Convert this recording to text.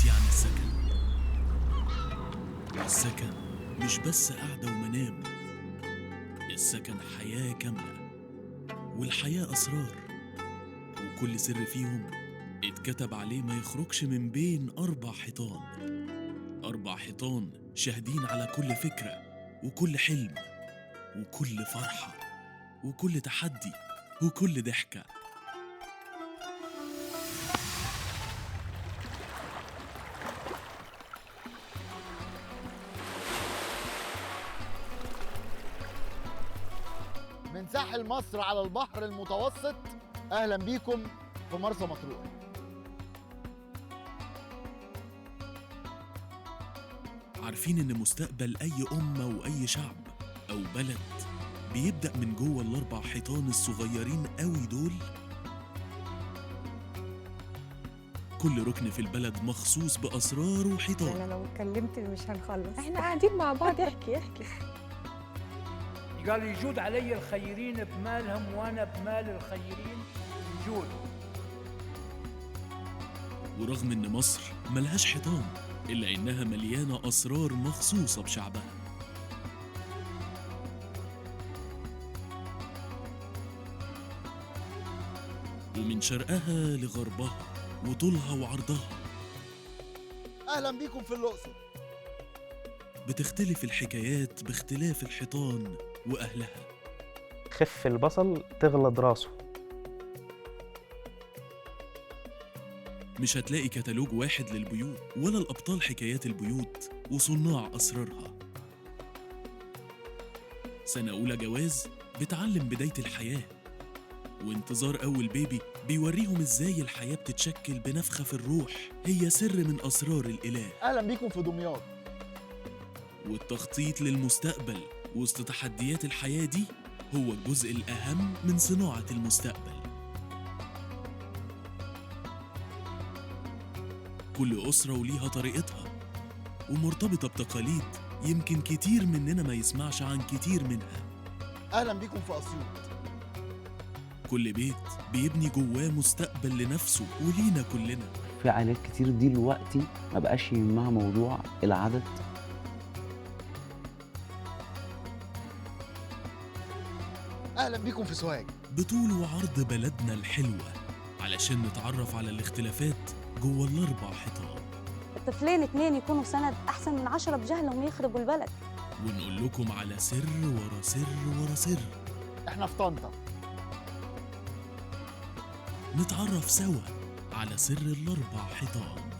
يعني السكن. السكن مش بس قعدة ومنام، السكن حياة كاملة، والحياة أسرار، وكل سر فيهم اتكتب عليه ما يخرجش من بين 4 حيطان. 4 حيطان شاهدين على كل فكرة وكل حلم وكل فرحة وكل تحدي وكل ضحكة. من ساحل مصر على البحر المتوسط، أهلا بيكم في مرسى مطروح. عارفين إن مستقبل أي أمة وأي شعب أو بلد بيبدأ من جوه ال4 حيطان الصغيرين قوي دول؟ كل ركن في البلد مخصوص بأسرار وحيطان. انا لو اتكلمت مش هنخلص، احنا قاعدين مع بعض. احكي. قال يجود علي الخيرين بمالهم وانا بمال الخيرين نجود. ورغم إن مصر ملهاش حيطان إلا إنها مليانة أسرار مخصوصة بشعبها. ومن شرقها لغربها وطولها وعرضها أهلا بيكم في الأقصر. بتختلف الحكايات باختلاف الحيطان وأهلها. خف البصل تغلض راسه. مش هتلاقي كتالوج واحد للبيوت ولا الأبطال حكايات البيوت وصناع أسرارها. سنة أولى جواز بتعلم بداية الحياة، وانتظار أول بيبي بيوريهم إزاي الحياة بتتشكل بنفخة في الروح هي سر من أسرار الإله. أهلا بيكم في دمياط. والتخطيط للمستقبل وسط تحديات الحياة دي هو الجزء الأهم من صناعة المستقبل. كل أسرة وليها طريقتها ومرتبطة بتقاليد يمكن كتير مننا ما يسمعش عن كتير منها. أهلا بيكم في أسيوط. كل بيت بيبني جواه مستقبل لنفسه ولينا كلنا. في عائلات كتير دلوقتي ما بقاش يهمها موضوع العدد. أهلا بيكم في سوهاج. بطول وعرض بلدنا الحلوة علشان نتعرف على الاختلافات جوه ال4 حيطان، الطفلين 2 يكونوا سند أحسن من 10 بجهلهم يخربوا البلد. ونقول لكم على سر ورا سر ورا سر. إحنا في طنطا. نتعرف سوا على سر ال4 حيطان.